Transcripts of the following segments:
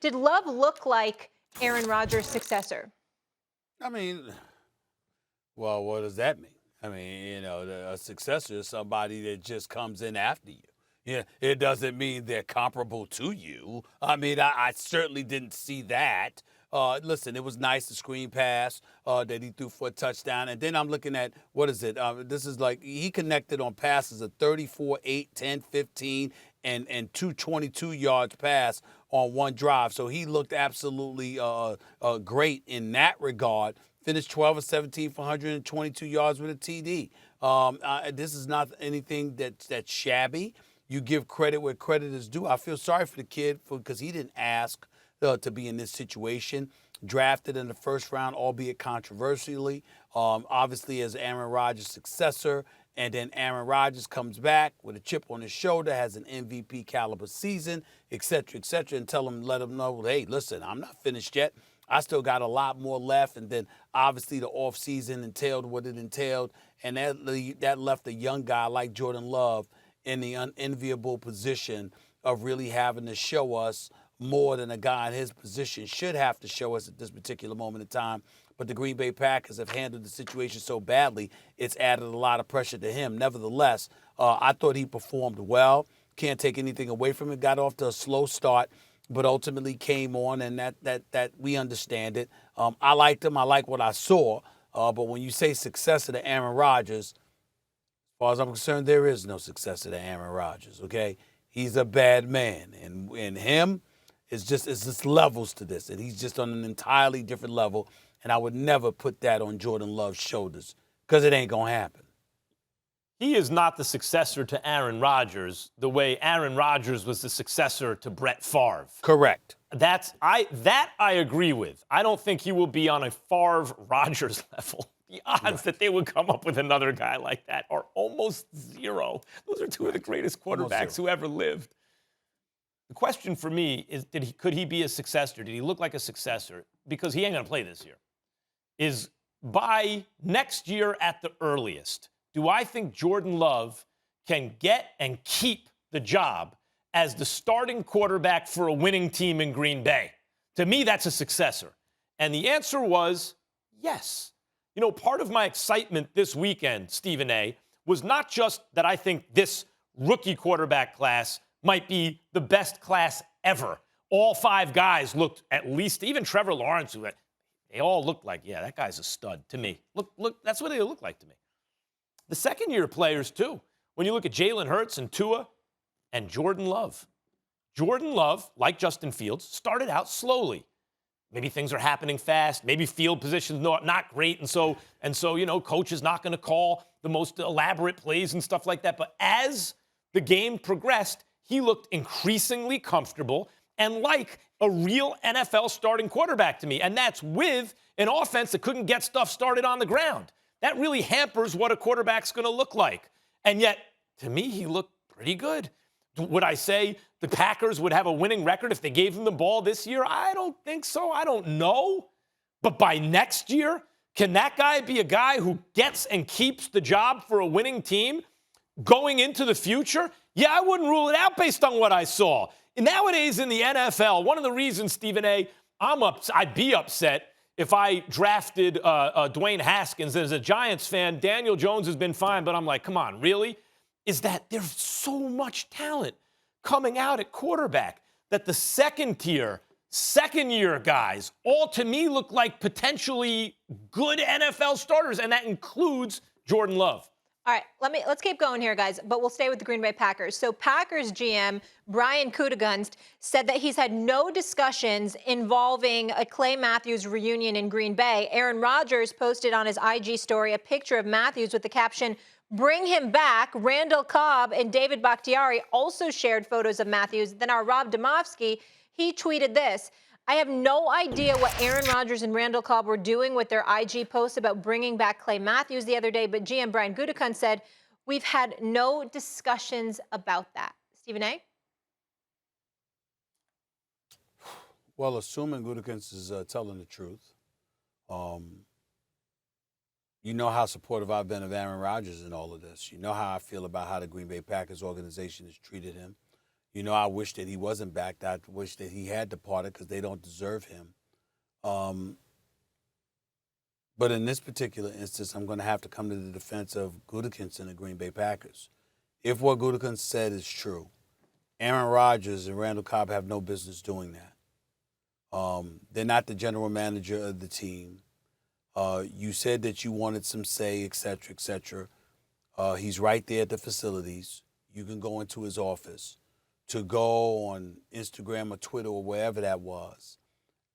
Did Love look like Aaron Rodgers' successor? I mean, well, what does that mean? I mean, a successor is somebody that just comes in after you. Yeah, it doesn't mean they're comparable to you. I mean, I certainly didn't see that. Listen, it was nice the screen pass that he threw for a touchdown. And then I'm looking at, what is it? This is like he connected on passes of 34, 8, 10, 15, and 222 yards pass on one drive. So he looked absolutely great in that regard. Finished 12 of 17 for 122 yards with a TD. This is not anything that's shabby. You give credit where credit is due. I feel sorry for the kid because he didn't ask to be in this situation. Drafted in the first round, albeit controversially, obviously as Aaron Rodgers' successor. And then Aaron Rodgers comes back with a chip on his shoulder, has an MVP caliber season, et cetera, and let him know, hey, listen, I'm not finished yet. I still got a lot more left. And then obviously the offseason entailed what it entailed. And that left a young guy like Jordan Love in the unenviable position of really having to show us more than a guy in his position should have to show us at this particular moment in time. But the Green Bay Packers have handled the situation so badly, it's added a lot of pressure to him. Nevertheless, I thought he performed well. Can't take anything away from it. Got off to a slow start, but ultimately came on, and that we understand it. I liked him. I like what I saw. But when you say successor to Aaron Rodgers, as far as I'm concerned, there is no successor to Aaron Rodgers, okay? He's a bad man, and him it's just levels to this, and he's just on an entirely different level, and I would never put that on Jordan Love's shoulders because it ain't going to happen. He is not the successor to Aaron Rodgers the way Aaron Rodgers was the successor to Brett Favre. Correct. That I agree with. I don't think he will be on a Favre-Rodgers level. The odds that they would come up with another guy like that are almost zero. Those are two of the greatest quarterbacks who ever lived. The question for me is, could he be a successor? Did he look like a successor? Because he ain't going to play this year. Is by next year at the earliest, do I think Jordan Love can get and keep the job as the starting quarterback for a winning team in Green Bay? To me, that's a successor. And the answer was yes. You know, part of my excitement this weekend, Stephen A., was not just that I think this rookie quarterback class might be the best class ever. All five guys looked, at least, even Trevor Lawrence, they all looked like, yeah, that guy's a stud to me. Look, that's what they look like to me. The second-year players, too. When you look at Jalen Hurts and Tua and Jordan Love. Jordan Love, like Justin Fields, started out slowly. Maybe things are happening fast. Maybe field position's not great. And so, coach is not going to call the most elaborate plays and stuff like that. But as the game progressed, he looked increasingly comfortable and like a real NFL starting quarterback to me. And that's with an offense that couldn't get stuff started on the ground. That really hampers what a quarterback's going to look like. And yet, to me, he looked pretty good. Would I say the Packers would have a winning record if they gave him the ball this year? I don't think so. I don't know. But by next year, can that guy be a guy who gets and keeps the job for a winning team going into the future? Yeah, I wouldn't rule it out based on what I saw. And nowadays in the NFL, one of the reasons, Stephen A., I'd be upset if I drafted Dwayne Haskins. As a Giants fan, Daniel Jones has been fine, but I'm like, come on, really? Is that there's so much talent coming out at quarterback that the second-year guys all to me look like potentially good NFL starters, and that includes Jordan Love. All right, let's keep going here, guys, but we'll stay with the Green Bay Packers. So Packers GM Brian Gutekunst said that he's had no discussions involving a Clay Matthews reunion in Green Bay. Aaron Rodgers posted on his IG story a picture of Matthews with the caption, "Bring him back." Randall Cobb and David Bakhtiari also shared photos of Matthews. Then our Rob Domofsky, he tweeted this: "I have no idea what Aaron Rodgers and Randall Cobb were doing with their IG posts about bringing back Clay Matthews the other day, but GM Brian Gutekunst said, we've had no discussions about that." Stephen A.? Well, assuming Gutekunst is telling the truth, you know how supportive I've been of Aaron Rodgers in all of this. You know how I feel about how the Green Bay Packers organization has treated him. I wish that he wasn't back. I wish that he had departed because they don't deserve him. But in this particular instance, I'm going to have to come to the defense of Gutekunst and the Green Bay Packers. If what Gutekunst said is true, Aaron Rodgers and Randall Cobb have no business doing that. They're not the general manager of the team. You said that you wanted some say, et cetera, et cetera. He's right there at the facilities. You can go into his office. To go on Instagram or Twitter or wherever that was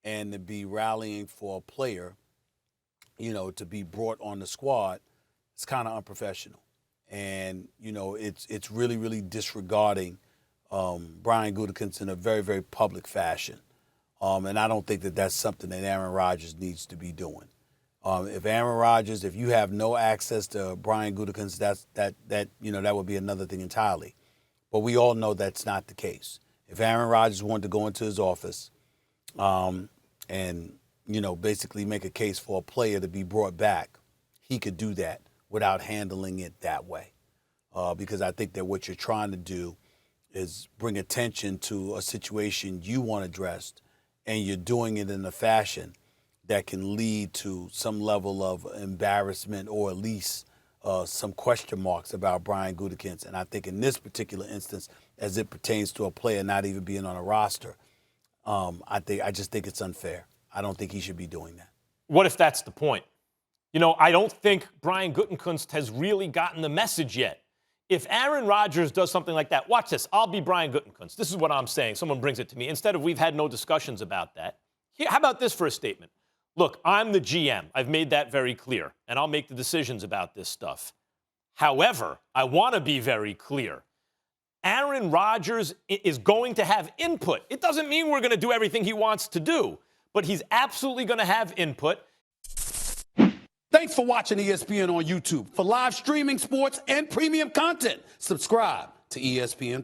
and to be rallying for a player, to be brought on the squad, it's kind of unprofessional. And, it's really, really disregarding Brian Gutekunst in a very, very public fashion. And I don't think that that's something that Aaron Rodgers needs to be doing. If you have no access to Brian Gutekunst, that would be another thing entirely. But we all know that's not the case. If Aaron Rodgers wanted to go into his office and basically make a case for a player to be brought back, he could do that without handling it that way. Because I think that what you're trying to do is bring attention to a situation you want addressed, and you're doing it in a fashion that can lead to some level of embarrassment or at least some question marks about Brian Gutekunst. And I think in this particular instance, as it pertains to a player not even being on a roster, I just think it's unfair. I don't think he should be doing that. What if that's the point? I don't think Brian Gutekunst has really gotten the message yet. If Aaron Rodgers does something like that, watch this. I'll be Brian Gutekunst. This is what I'm saying. Someone brings it to me. Instead of we've had no discussions about that. How about this for a statement? Look, I'm the GM. I've made that very clear, and I'll make the decisions about this stuff. However, I want to be very clear. Aaron Rodgers is going to have input. It doesn't mean we're going to do everything he wants to do, but he's absolutely going to have input. Thanks for watching ESPN on YouTube. For live streaming, sports, and premium content, subscribe to ESPN+.